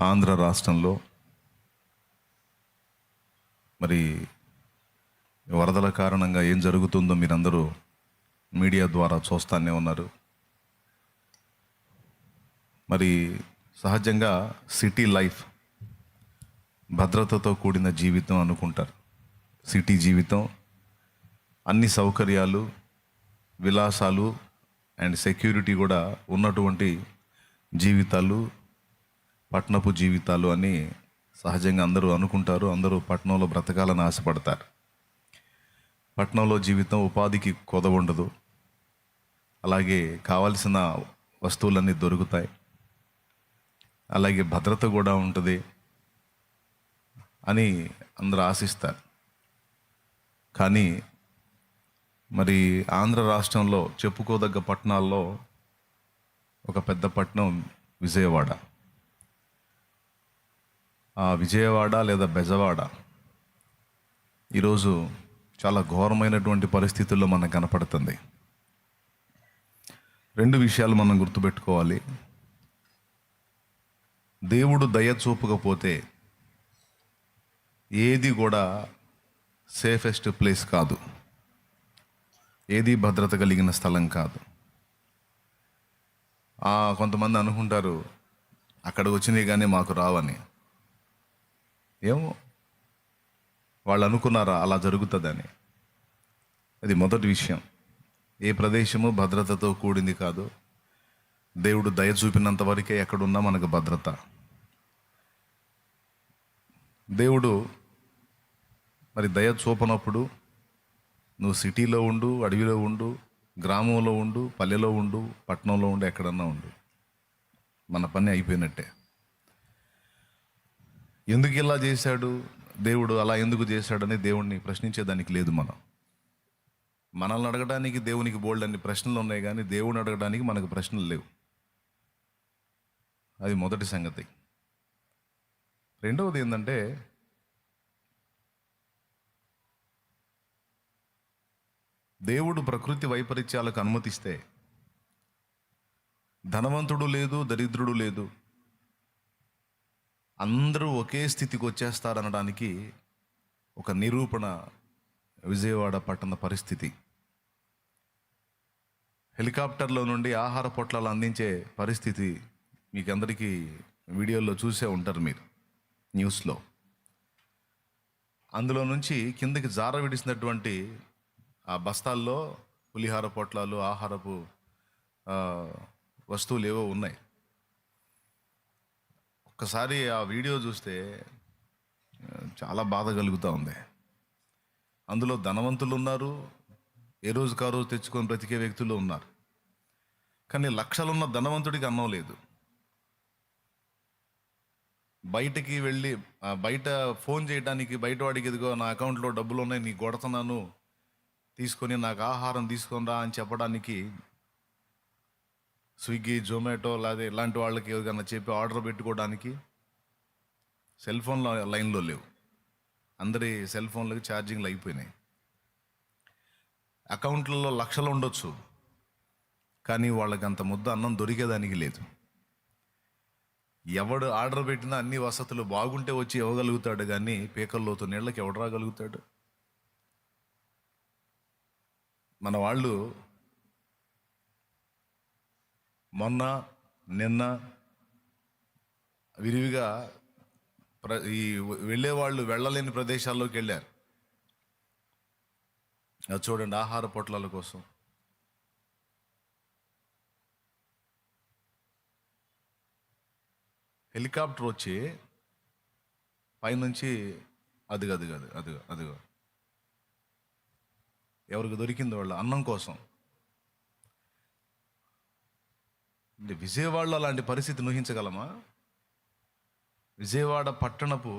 ఆంధ్ర రాష్ట్రంలో మరి వరదల కారణంగా ఏం జరుగుతుందో మీరందరూ మీడియా ద్వారా చూస్తూనే ఉన్నారు. మరి సహజంగా సిటీ లైఫ్ భద్రతతో కూడిన జీవితం అనుకుంటారు. సిటీ జీవితం అన్ని సౌకర్యాలు, విలాసాలు అండ్ సెక్యూరిటీ కూడా ఉన్నటువంటి జీవితాలు, పట్టణపు జీవితాలు అని సహజంగా అందరూ అనుకుంటారు. అందరూ పట్టణంలో బ్రతకాలని ఆశపడతారు. పట్టణంలో జీవితం ఉపాధికి కొదవ ఉండదు, అలాగే కావలసిన వస్తువులన్నీ దొరుకుతాయి, అలాగే భద్రత కూడా ఉంటుంది అని అందరూ ఆశిస్తారు. కానీ మరి ఆంధ్ర రాష్ట్రంలో చెప్పుకోదగ్గ పట్టణాల్లో ఒక పెద్ద పట్టణం విజయవాడ. ఆ విజయవాడ లేదా బెజవాడ ఈరోజు చాలా ఘోరమైనటువంటి పరిస్థితుల్లో మనకు కనపడుతుంది. రెండు విషయాలు మనం గుర్తుపెట్టుకోవాలి. దేవుడు దయ చూపకపోతే ఏది కూడా సేఫెస్ట్ ప్లేస్ కాదు, ఏది భద్రత కలిగిన స్థలం కాదు. కొంతమంది అనుకుంటారు అక్కడికి వచ్చినాయి కానీ మాకు రావని. ఏమో వాళ్ళు అనుకున్నారా అలా జరుగుతుందని? అది మొదటి విషయం. ఏ ప్రదేశము భద్రతతో కూడింది కాదు. దేవుడు దయ చూపినంత వరకే ఎక్కడున్నా మనకు భద్రత. దేవుడు మరి దయ చూపనప్పుడు నువ్వు సిటీలో ఉండు, అడవిలో ఉండు, గ్రామంలో ఉండు, పల్లెలో ఉండు, పట్టణంలో ఉండు, ఎక్కడన్నా ఉండు, మన పని అయిపోయినట్టే. ఎందుకు ఇలా చేశాడు దేవుడు, అలా ఎందుకు చేశాడని దేవుణ్ణి ప్రశ్నించేదానికి లేదు. మనల్ని అడగడానికి దేవునికి బోల్డ్ అన్ని ప్రశ్నలు ఉన్నాయి, కానీ దేవుని అడగడానికి మనకు ప్రశ్నలు లేవు. అది మొదటి సంగతి. రెండవది ఏంటంటే, దేవుడు ప్రకృతి వైపరీత్యాలకు అనుమతిస్తే ధనవంతుడు లేదు, దరిద్రుడు లేదు, అందరూ ఒకే స్థితికి వచ్చేస్తారనడానికి ఒక నిరూపణ విజయవాడ పట్టణ పరిస్థితి. హెలికాప్టర్లో నుండి ఆహార పొట్లాలు అందించే పరిస్థితి మీకు అందరికీ వీడియోలో చూసే ఉంటారు మీరు, న్యూస్లో. అందులో నుంచి కిందకి జార విడిసినటువంటి ఆ బస్తాల్లో పులిహార పొట్లాలు, ఆహారపు వస్తువులు ఏవో ఉన్నాయి. ఒక్కసారి ఆ వీడియో చూస్తే చాలా బాధ కలుగుతూ ఉంది. అందులో ధనవంతులు ఉన్నారు, ఏ రోజుకా రోజు తెచ్చుకొని బ్రతికే వ్యక్తులు ఉన్నారు. కానీ లక్షలున్న ధనవంతుడికి అన్నం లేదు. బయటకి వెళ్ళి బయట ఫోన్ చేయడానికి బయట వాడికి, ఎదుగో నా అకౌంట్లో డబ్బులు ఉన్నాయి, నీ కొడుతున్నాను, తీసుకొని నాకు ఆహారం తీసుకొని రా అని చెప్పడానికి స్విగ్గీ, జొమాటో లేదా ఇలాంటి వాళ్ళకి ఏదైనా చెప్పి ఆర్డర్ పెట్టుకోవడానికి సెల్ ఫోన్లో లైన్లో లేవు. అందరి సెల్ ఫోన్లకి ఛార్జింగ్లు అయిపోయినాయి. అకౌంట్లలో లక్షలు ఉండొచ్చు, కానీ వాళ్ళకి అంత ముద్ద అన్నం దొరికేదానికి లేదు. ఎవడు ఆర్డర్ పెట్టినా అన్ని వసతులు బాగుంటే వచ్చి ఇవ్వగలుగుతాడు, కానీ పీకల్లోతు నీళ్ళకి ఎవడు రాగలుగుతాడు? మన వాళ్ళు మొన్న నిన్న విరివిగా ఈ వెళ్ళేవాళ్ళు వెళ్ళలేని ప్రదేశాల్లోకి వెళ్ళారు. అది చూడండి, ఆహార పొట్లాల కోసం. హెలికాప్టర్ వచ్చి పైనుంచి అదిగో ఎవరికి దొరికింది వాళ్ళ అన్నం కోసం. విజయవాడలో అలాంటి పరిస్థితి ఊహించగలమా? విజయవాడ పట్టణపు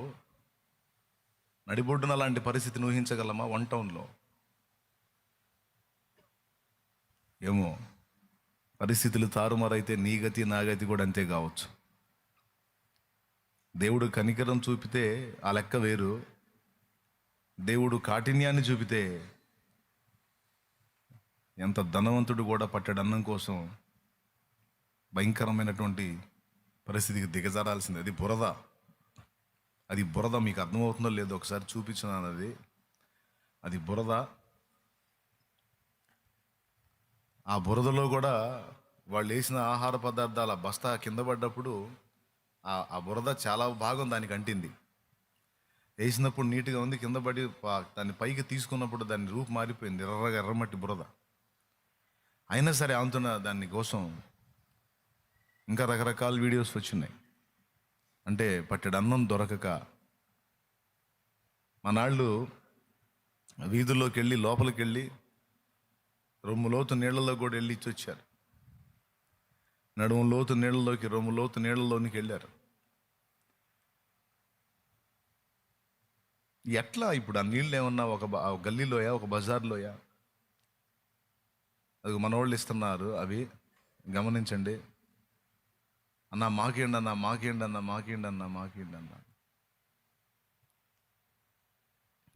నడిబొడ్డున అలాంటి పరిస్థితిని ఊహించగలమా? 1 టౌన్లో ఏమో పరిస్థితులు తారుమారైతే నీ గతి నా గతి కూడా అంతే కావచ్చు. దేవుడు కనికరం చూపితే ఆ లెక్క వేరు. దేవుడు కాఠిన్యాన్ని చూపితే ఎంత ధనవంతుడు కూడా పట్టెడు అన్నం కోసం భయంకరమైనటువంటి పరిస్థితికి దిగజారాల్సింది. అది బురద. అది బురద. మీకు అర్థమవుతుందో లేదో ఒకసారి చూపించున్నాను. అది బురద. ఆ బురదలో కూడా వాళ్ళు వేసిన ఆహార పదార్థాల బస్తా కింద పడ్డప్పుడు ఆ బురద చాలా భాగం దానికి అంటింది. వేసినప్పుడు నీట్గా ఉంది, కింద పడి దాన్ని పైకి తీసుకున్నప్పుడు దాని రూపు మారిపోయింది, ఎర్రగా ఎర్రమట్టి బురద. అయినా సరే ఆమెతున్న దాని కోసం ఇంకా రకరకాల వీడియోస్ వచ్చినాయి. అంటే పట్టెడు అన్నం దొరకక మనాళ్ళు వీధుల్లోకి వెళ్ళి లోపలికి వెళ్ళి రొమ్ము లోతు నీళ్లలో కూడా వెళ్ళి ఇచ్చి వచ్చారు. నడుము లోతు నీళ్ళలోకి, రొమ్ము లోతు నీళ్ళలోనికి వెళ్ళారు. ఎట్లా ఇప్పుడు ఆ నీళ్ళు ఏమన్నా ఒక గల్లీలోయా, ఒక బజార్లోయా? అది మనోళ్ళు ఇస్తున్నారు. అవి గమనించండి. అన్న మాకేండి అన్న, మాకేండి అన్న, మాకేండి అన్న, మాకేండి అన్న.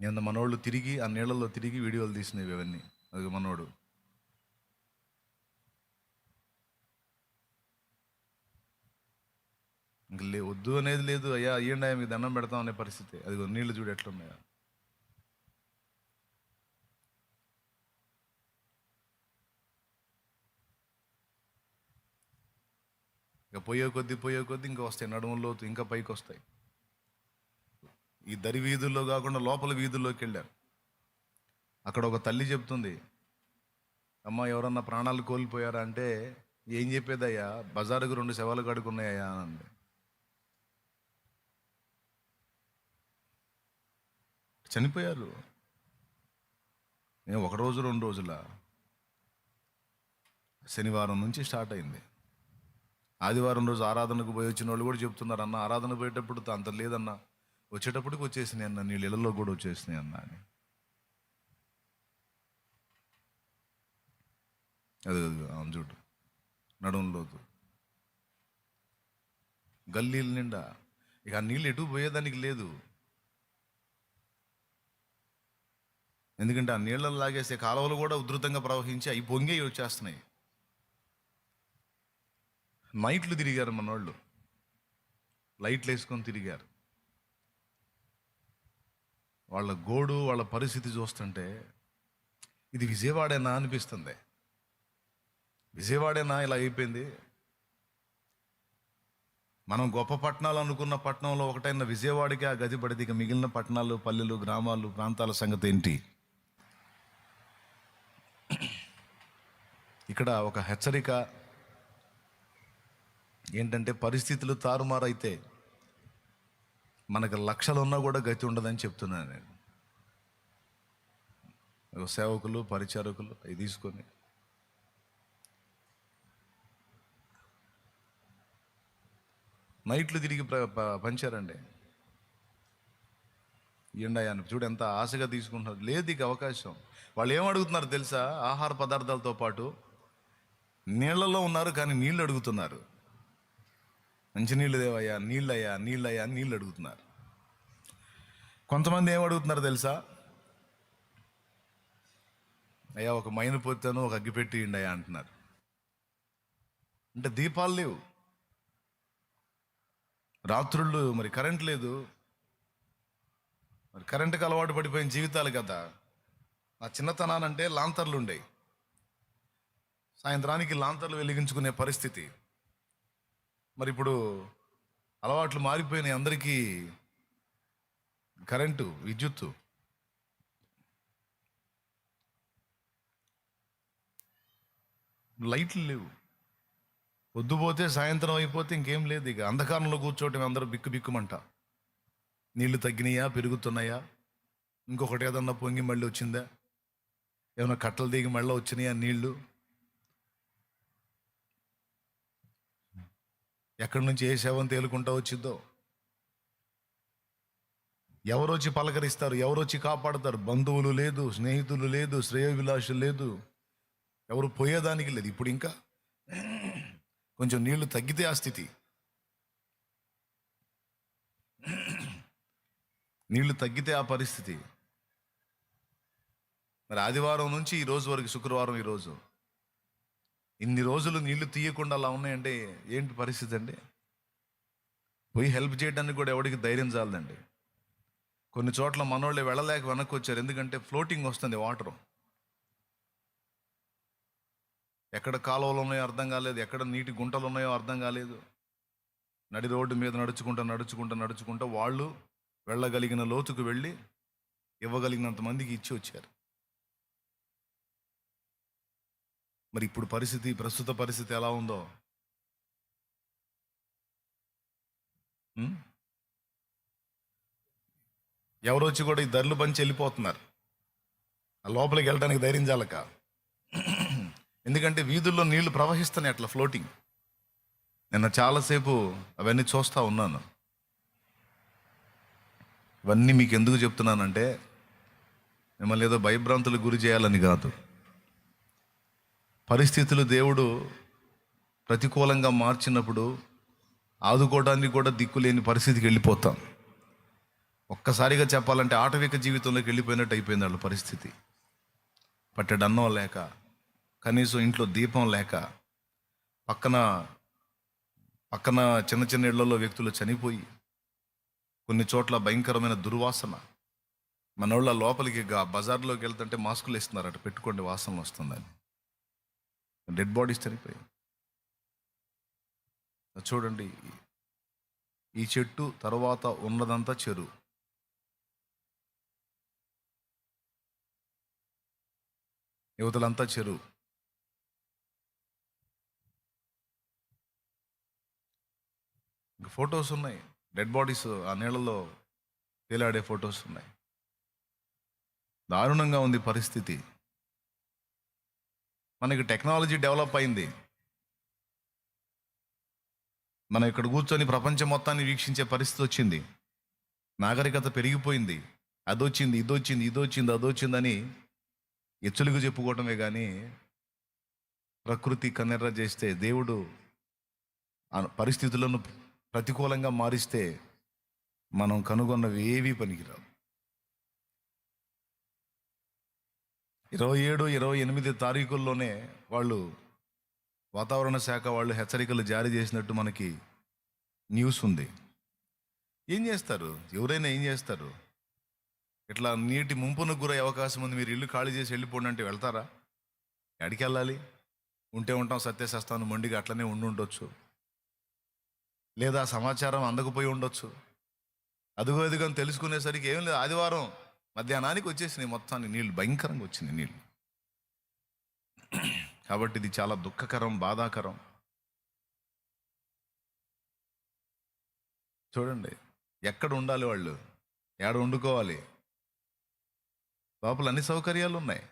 నేను మనోళ్ళు తిరిగి ఆ నీళ్ళలో తిరిగి వీడియోలు తీసినవి ఇవన్నీ. అది మనోడు ఇంక వద్దు అనేది లేదు. అయ్యా అయ్యండి, మీకు దండం పెడతాం అనే పరిస్థితి. అది నీళ్లు చూడు ఎట్లున్నాయా. ఇక పోయే కొద్దీ ఇంకా వస్తాయి, నడుములో ఇంకా పైకి వస్తాయి. ఈ దరి వీధుల్లో కాకుండా లోపల వీధుల్లోకి వెళ్ళారు. అక్కడ ఒక తల్లి చెప్తుంది, అమ్మ ఎవరన్నా ప్రాణాలు కోల్పోయారా అంటే, ఏం చెప్పేదయ్యా, బజారుకు 2 శవాలు కడుకున్నాయా అని. చనిపోయారు. నేను 1 రోజు 2 రోజుల, శనివారం నుంచి స్టార్ట్ అయింది. ఆదివారం రోజు ఆరాధనకు పోయి వచ్చిన వాళ్ళు కూడా చెప్తున్నారు, అన్న ఆరాధన పోయేటప్పుడు అంత లేదన్నా, వచ్చేటప్పటికి వచ్చేసినాయి అన్న, నీళ్ళు ఇళ్ళల్లో కూడా వచ్చేసినాయి అన్న అని. అది చూడు, నడుములోతు గల్లీల నిండా. ఇక ఆ నీళ్ళు ఎటు పోయేదానికి లేదు. ఎందుకంటే ఆ నీళ్ళను లాగేసే కాలువలు కూడా ఉధృతంగా ప్రవహించి అవి పొంగి వచ్చేస్తున్నాయి. నైట్లు తిరిగారు మనోళ్ళు, లైట్లు వేసుకొని తిరిగారు. వాళ్ళ గోడు, వాళ్ళ పరిస్థితి చూస్తుంటే ఇది విజయవాడేనా అనిపిస్తుంది. విజయవాడేనా ఇలా అయిపోయింది? మనం గొప్ప పట్టణాలు అనుకున్న పట్టణంలో ఒకటైన విజయవాడకి ఆ గతి పడితే ఇక మిగిలిన పట్టణాలు, పల్లెలు, గ్రామాలు, ప్రాంతాల సంగతి ఏంటి? ఇక్కడ ఒక హెచ్చరిక ఏంటంటే, పరిస్థితులు తారుమారైతే మనకు లక్షలు ఉన్నా కూడా గతి ఉండదని చెప్తున్నాను నేను. సేవకులు, పరిచారకులు అవి తీసుకొని నైట్లు తిరిగి పంచారండి. ఎండాయాన్ని చూడు ఎంత ఆశగా తీసుకుంటున్నారు. లేదు ఇక అవకాశం. వాళ్ళు ఏమడుగుతున్నారు తెలుసా? ఆహార పదార్థాలతో పాటు నీళ్లలో ఉన్నారు, కానీ నీళ్ళు అడుగుతున్నారు. మంచినీళ్ళు దేవయ్యా, నీళ్ళయ్యా, నీళ్ళయ్యా అని నీళ్ళు అడుగుతున్నారు. కొంతమంది ఏమడుగుతున్నారు తెలుసా? అయ్యా ఒక మైను పోతాను, ఒక అగ్గిపెట్టి ఇండయ్యా అంటున్నారు. అంటే దీపాలు లేవు, రాత్రుళ్ళు మరి కరెంట్ లేదు, మరి కరెంటుకి అలవాటు పడిపోయిన జీవితాలు కదా. నా చిన్నతనానంటే లాంతర్లు ఉండేవి, సాయంత్రానికి లాంతర్లు వెలిగించుకునే పరిస్థితి. మరి ఇప్పుడు అలవాట్లు మారిపోయినాయి అందరికీ. కరెంటు, విద్యుత్తు, లైట్లు లేవు. పొద్దుపోతే సాయంత్రం అయిపోతే ఇంకేం లేదు. ఇక అంధకారంలో కూర్చోవటం, అందరూ బిక్కు బిక్కుమంట. నీళ్లు తగ్గినాయా, పెరుగుతున్నాయా, ఇంకొకటి ఏదన్నా పొంగి మళ్ళీ వచ్చిందా, ఏమైనా కట్టలు దిగి మళ్ళీ వచ్చినాయా నీళ్లు, ఎక్కడి నుంచి ఏ శవం తేలుకుంటా వచ్చిందో, ఎవరొచ్చి పలకరిస్తారు, ఎవరొచ్చి కాపాడతారు? బంధువులు లేదు, స్నేహితులు లేదు, శ్రేయోభిలాషులు లేదు, ఎవరు పోయేదానికి లేదు. ఇప్పుడు ఇంకా కొంచెం నీళ్లు తగ్గితే ఆ స్థితి. నీళ్లు తగ్గితే ఆ పరిస్థితి. మరి ఆదివారం నుంచి ఈ రోజు వరకు, శుక్రవారం ఈరోజు, ఇన్ని రోజులు నీళ్లు తీయకుండా అలా ఉన్నాయంటే ఏంటి పరిస్థితి అండి? పోయి హెల్ప్ చేయడానికి కూడా ఎవరికి ధైర్యం చాలదండి. కొన్ని చోట్ల మనోళ్ళే వెళ్ళలేక వెనక్కి వచ్చారు. ఎందుకంటే ఫ్లోటింగ్ వస్తుంది వాటర్. ఎక్కడ కాలువలు ఉన్నాయో అర్థం కాలేదు, ఎక్కడ నీటి గుంటలు ఉన్నాయో అర్థం కాలేదు. నడి రోడ్డు మీద నడుచుకుంటూ వాళ్ళు వెళ్ళగలిగిన లోతుకు వెళ్ళి ఇవ్వగలిగినంత మందికి ఇచ్చి వచ్చారు. మరి ఇప్పుడు ప్రస్తుత పరిస్థితి ఎలా ఉందో ఎవరు వచ్చి కూడా ఈ ధరలు పంచి వెళ్ళిపోతున్నారు. ఆ లోపలికి వెళ్ళడానికి ధైర్యం చాలక. ఎందుకంటే వీధుల్లో నీళ్లు ప్రవహిస్తున్నాయి అట్లా ఫ్లోటింగ్. నిన్న చాలాసేపు అవన్నీ చూస్తూ ఉన్నాను. ఇవన్నీ మీకు ఎందుకు చెప్తున్నానంటే మిమ్మల్ని ఏదో భయభ్రాంతులకు గురి చేయాలని కాదు. పరిస్థితులు దేవుడు ప్రతికూలంగా మార్చినప్పుడు ఆదుకోవడానికి కూడా దిక్కులేని పరిస్థితికి వెళ్ళిపోతాం. ఒక్కసారిగా చెప్పాలంటే ఆటవిక జీవితంలోకి వెళ్ళిపోయినట్టు అయిపోయింది వాళ్ళ పరిస్థితి. పట్టెడన్నం లేక, కనీసం ఇంట్లో దీపం లేక, పక్కన చిన్న చిన్న ఇళ్లలో వ్యక్తులు చనిపోయి, కొన్ని చోట్ల భయంకరమైన దుర్వాసన. మనోళ్ళ లోపలికి బజార్లోకి వెళ్తుంటే మాస్కులు ఇస్తున్నారు, అటు పెట్టుకోండి వాసన వస్తుందని. డెడ్ బాడీస్ చనిపోయి. చూడండి, ఈ చెట్టు తర్వాత ఉన్నదంతా చెరువు. యువతలంతా చెరువు. ఫొటోస్ ఉన్నాయి, డెడ్ బాడీస్ ఆ నీళ్ళలో తేలాడే ఫొటోస్ ఉన్నాయి. దారుణంగా ఉంది పరిస్థితి. మనకి టెక్నాలజీ డెవలప్ అయింది. మనం ఇక్కడ కూర్చొని ప్రపంచం మొత్తాన్ని వీక్షించే పరిస్థితి వచ్చింది. నాగరికత పెరిగిపోయింది. అదొచ్చింది, అదొచ్చిందని ఎచ్చులుగు చెప్పుకోవటమే కానీ ప్రకృతి కన్నెర్ర చేస్తే, దేవుడు పరిస్థితులను ప్రతికూలంగా మారిస్తే మనం కనుగొన్నవి ఏవీ పనికిరావు. 27, 28 తారీఖుల్లోనే వాళ్ళు వాతావరణ శాఖ వాళ్ళు హెచ్చరికలు జారీ చేసినట్టు మనకి న్యూస్ ఉంది. ఏం చేస్తారు? ఎవరైనా ఏం చేస్తారు? ఇట్లా నీటి ముంపునకు గురయ్యే అవకాశం ఉంది, మీరు ఇల్లు ఖాళీ చేసి వెళ్ళిపోండి అంటే వెళ్తారా? ఎక్కడికి వెళ్ళాలి? ఉంటే ఉంటాం, సత్యశస్తాను మొండిగా అట్లనే ఉండొచ్చు. లేదా సమాచారం అందకపోయి ఉండొచ్చు. అదుగో ఎదుగని తెలుసుకునేసరికి ఏం లేదు, ఆదివారం మధ్యాహ్నానికి వచ్చేసినాయి మొత్తాన్ని నీళ్ళు, భయంకరంగా వచ్చినాయి నీళ్ళు. కాబట్టి ఇది చాలా దుఃఖకరం, బాధాకరం. చూడండి, ఎక్కడ ఉండాలి వాళ్ళు, ఏడ వండుకోవాలి, లోపల అన్ని సౌకర్యాలు ఉన్నాయి.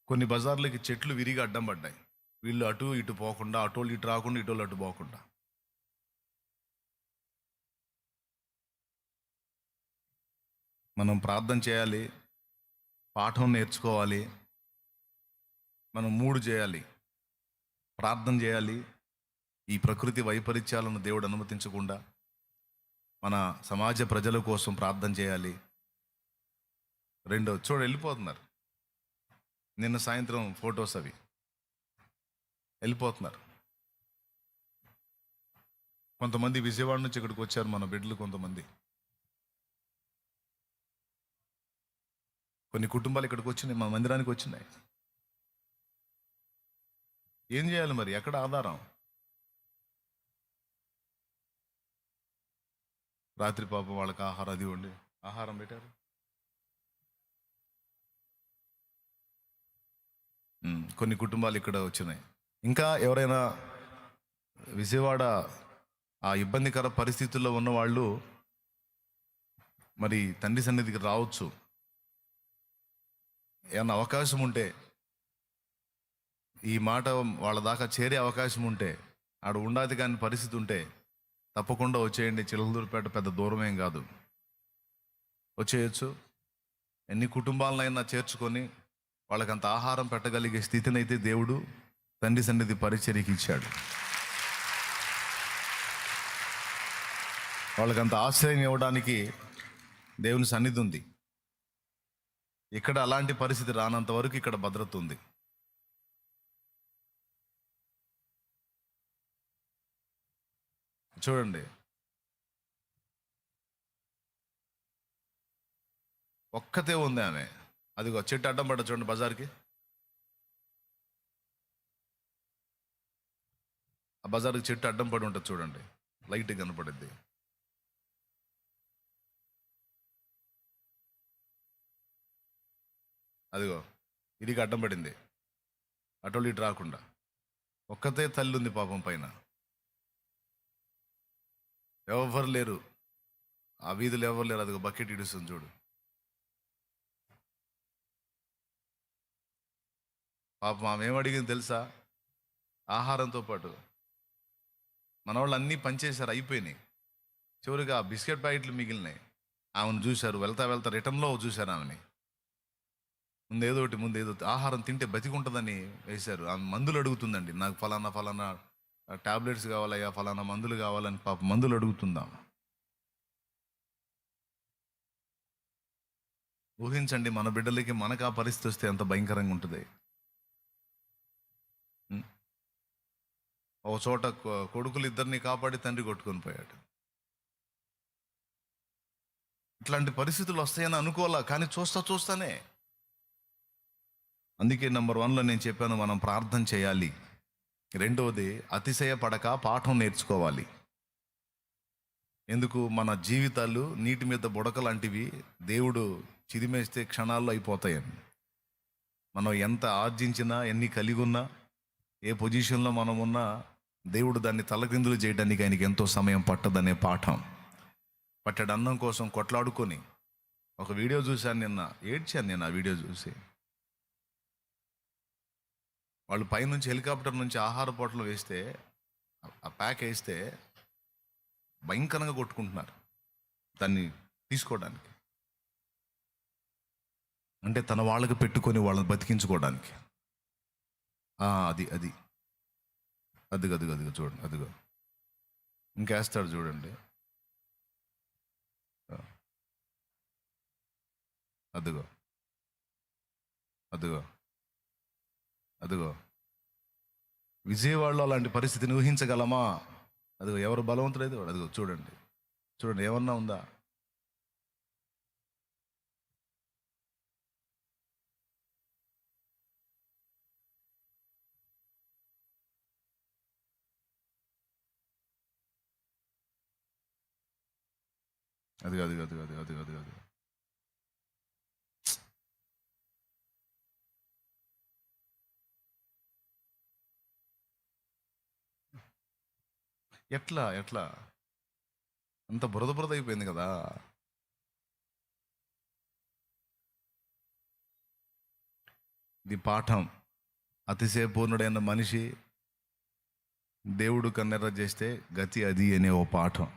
కొన్ని బజార్లకి చెట్లు విరిగి అడ్డం పడ్డాయి. వీళ్ళు అటు ఇటు పోకుండా, అటోళ్ళు ఇటు రాకుండా, ఇటోళ్ళు అటు పోకుండా. మనం ప్రార్థన చేయాలి, పాఠం నేర్చుకోవాలి, మనం 3 చేయాలి. ప్రార్థన చేయాలి, ఈ ప్రకృతి వైపరీత్యాలను దేవుడు అనుమతించకుండా మన సమాజ ప్రజల కోసం ప్రార్థన చేయాలి. 2 వెళ్ళిపోతున్నారు. నిన్న సాయంత్రం ఫొటోస్ అవి వెళ్ళిపోతున్నారు. కొంతమంది విజయవాడ నుంచి ఇక్కడికి వచ్చారు, మన బిడ్డలు కొంతమంది. కొన్ని కుటుంబాలు ఇక్కడికి వచ్చినాయి, మా మందిరానికి వచ్చినాయి. ఏం చేయాలి మరి? ఎక్కడ ఆధారం? రాత్రి పాపం వాళ్ళకి ఆహారం అది ఉండి ఆహారం పెట్టారు. కొన్ని కుటుంబాలు ఇక్కడ వచ్చినాయి. ఇంకా ఎవరైనా విజయవాడ ఆ ఇబ్బందికర పరిస్థితుల్లో ఉన్న వాళ్ళు మరి తండ్రి సన్నిధికి రావచ్చు. ఏమన్నా అవకాశం ఉంటే, ఈ మాట వాళ్ళ దాకా చేరే అవకాశం ఉంటే, ఆడ ఉండాది కాని పరిస్థితి ఉంటే తప్పకుండా వచ్చేయండి. చిలకలూరుపేట పెద్ద దూరమేం కాదు, వచ్చేయచ్చు. ఎన్ని కుటుంబాలనైనా చేర్చుకొని వాళ్ళకంత ఆహారం పెట్టగలిగే స్థితినైతే దేవుడు తండ్రి సన్నిధి పరిచర్యకి ఇచ్చాడు. వాళ్ళకంత ఆశ్రయం ఇవ్వడానికి దేవుని సన్నిధి ఉంది. ఇక్కడ అలాంటి పరిస్థితి రానంత వరకు ఇక్కడ భద్రత ఉంది. చూడండి, ఒక్కతే ఉంది ఆమె. అదిగో చెట్టు అడ్డం పడ్డ చూడండి బజార్కి. ఆ బజార్కి చెట్టు అడ్డం పడి ఉంటుంది చూడండి, లైట్ కనపడుద్ది. అదిగో ఇదికి అడ్డం పడింది, అటోళ్ళు ఇటు రాకుండా. ఒక్కతే తల్లి ఉంది పాపం పైన, ఎవరు లేరు, ఆ వీధులు ఎవరు లేరు. అదిగో బకెట్ ఇడుస్తుంది చూడు. పాపం ఆమె ఏమడిగింది తెలుసా? ఆహారంతో పాటు మన వాళ్ళు అన్నీ పనిచేశారు, అయిపోయినాయి. చివరిగా బిస్కెట్ ప్యాకెట్లు మిగిలినాయి. ఆమెను చూశారు, వెళ్తా వెళ్తా రిటర్న్లో చూశారు ఆమెని. ముందు ఏదో ఆహారం తింటే బతికుంటుందని వేశారు. ఆమె మందులు అడుగుతుందండి, నాకు ఫలానా టాబ్లెట్స్ కావాలయ్యా, ఫలానా మందులు కావాలని పాప మందులు అడుగుతుందాం. ఊహించండి, మన బిడ్డలకి మనకు ఆ పరిస్థితి వస్తే ఎంత భయంకరంగా ఉంటుంది. ఒక చోట కొడుకులు ఇద్దరిని కాపాడి తండ్రి కొట్టుకొని పోయాడు. ఇట్లాంటి పరిస్థితులు వస్తాయని అనుకోవాలా, కానీ చూస్తానే. అందుకే నెంబర్ 1లో నేను చెప్పాను, మనం ప్రార్థన చేయాలి. రెండవది, అతిశయపడక పాఠం నేర్చుకోవాలి. ఎందుకు? మన జీవితాలు నీటి మీద బుడక లాంటివి, దేవుడు చిదిమేస్తే క్షణాల్లో అయిపోతాయని. మనం ఎంత ఆర్జించినా, ఎన్ని కలిగి ఉన్నా, ఏ పొజిషన్లో మనం ఉన్నా, దేవుడు దాన్ని తలకిందులు చేయడానికి ఆయనకి ఎంతో సమయం పట్టదనే పాఠం. పట్టెడు అన్నం కోసం కొట్లాడుకొని ఒక వీడియో చూశాను ఏడ్చాను నేను ఆ వీడియో చూసి. వాళ్ళు పైనుంచి హెలికాప్టర్ నుంచి ఆహార పొట్లు వేస్తే, ఆ ప్యాక్ వేస్తే భయంకరంగా కొట్టుకుంటున్నారు దాన్ని తీసుకోవడానికి. అంటే తన వాళ్ళకి పెట్టుకొని వాళ్ళని బతికించుకోవడానికి. అది అది అదిగో చూడండి, అదిగో ఇంకేస్తాడు చూడండి. అదిగో అదిగో అదిగో విజయవాడలో అలాంటి పరిస్థితిని ఊహించగలమా? అదిగో ఎవరు బలవంతుడైతే వాడు. అదిగో చూడండి ఏమన్నా ఉందా? అది ఎట్లా అంత బురద అయిపోయింది కదా. ఇది పాఠం. అతిశయపూర్ణుడైన మనిషి దేవుడు కన్నెర్ర చేస్తే గతి అది అనే ఓ పాఠం.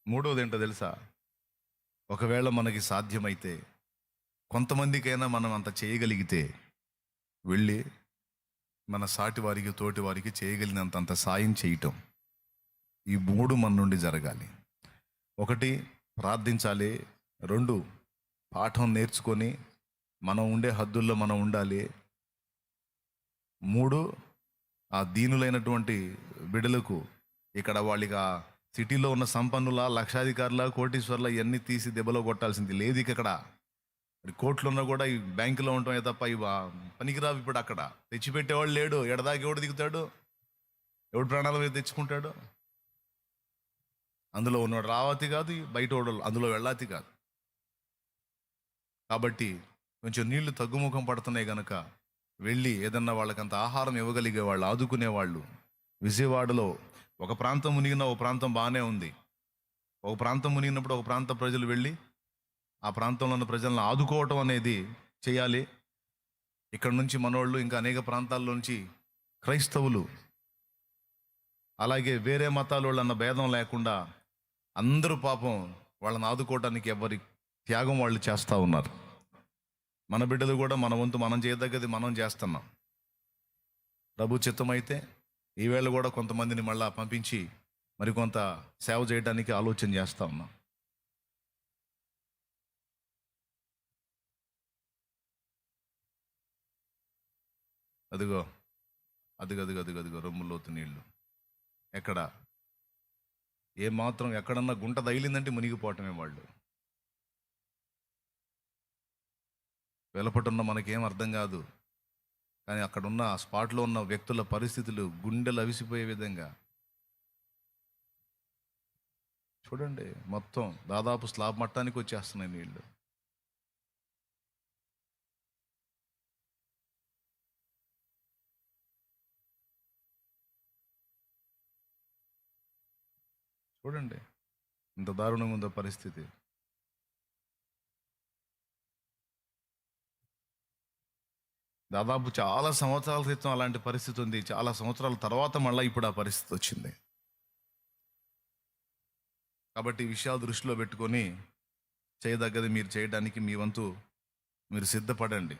మూడవది ఏంటో తెలుసా? ఒకవేళ మనకి సాధ్యమైతే, కొంతమందికైనా మనం అంత చేయగలిగితే, వెళ్ళి మన సాటి వారికి, తోటి వారికి చేయగలిగినంత సాయం చేయటం. ఈ 3 మన నుండి జరగాలి. 1, ప్రార్థించాలి. 2, పాఠం నేర్చుకొని మనం ఉండే హద్దుల్లో మనం ఉండాలి. 3, ఆ దీనులైనటువంటి బిడ్డలకు, ఇక్కడ వాళ్ళకి ఆ సిటీలో ఉన్న సంపన్నుల, లక్షాధికారుల, కోటీశ్వర్ల ఇవన్నీ తీసి దెబ్బలో కొట్టాల్సింది లేదు. ఇక్కడ కోట్లు ఉన్నా కూడా ఈ బ్యాంకులో ఉండటమే తప్ప ఇవి పనికిరావు. ఇప్పుడు అక్కడ తెచ్చిపెట్టేవాళ్ళు లేడు. ఎడదాకా ఎవడు దిగుతాడు? ఎవడు ప్రాణాల మీద తెచ్చుకుంటాడు? అందులో ఉన్నవాడు రావతి కాదు, బయట వాడు అందులో వెళ్ళాతి కాదు. కాబట్టి కొంచెం నీళ్లు తగ్గుముఖం పడుతున్నాయి కనుక వెళ్ళి ఏదన్నా వాళ్ళకంత ఆహారం ఇవ్వగలిగే వాళ్ళు, ఆదుకునేవాళ్ళు. విజయవాడలో ఒక ప్రాంతం మునిగిన ఒక ప్రాంతం బాగానే ఉంది. ఒక ప్రాంతం మునిగినప్పుడు ఒక ప్రాంత ప్రజలు వెళ్ళి ఆ ప్రాంతంలో ఉన్న ప్రజలను ఆదుకోవటం అనేది చేయాలి. ఇక్కడ నుంచి మనోళ్ళు ఇంకా అనేక ప్రాంతాల్లో నుంచి క్రైస్తవులు, అలాగే వేరే మతాల వాళ్ళు అన్న భేదం లేకుండా అందరూ పాపం వాళ్ళని ఆదుకోవటానికి ఎవరి త్యాగం వాళ్ళు చేస్తూ ఉన్నారు. మన బిడ్డలు కూడా మన వంతు మనం చేయదగ్గది మనం చేస్తున్నాం. ప్రభు చిత్తమైతే ఈవేళ కూడా కొంతమందిని మళ్ళా పంపించి మరికొంత సేవ చేయడానికి ఆలోచన చేస్తా ఉన్నాం. అదిగో అదిగో రొమ్ములోతు నీళ్లు. ఎక్కడ ఏమాత్రం ఎక్కడన్నా గుంట తగిలిందంటే మునిగిపోవటమే వాళ్ళు. వెలపటున్న మనకేం అర్థం కాదు, కానీ అక్కడున్న ఆ స్పాట్లో ఉన్న వ్యక్తుల పరిస్థితులు గుండెలు అవిసిపోయే విధంగా చూడండి. మొత్తం దాదాపు స్లాబ్ మట్టానికి వచ్చేస్తున్నాయి నీళ్లు. చూడండి ఇంత దారుణంగా ఉందో పరిస్థితి. దాదాపు చాలా సంవత్సరాల క్రితం అలాంటి పరిస్థితి ఉంది. చాలా సంవత్సరాల తర్వాత మళ్ళీ ఇప్పుడు ఆ పరిస్థితి వచ్చింది. కాబట్టి ఈ విషయాలు దృష్టిలో పెట్టుకొని చేయదగ్గది మీరు చేయడానికి మీ వంతు మీరు సిద్ధపడండి.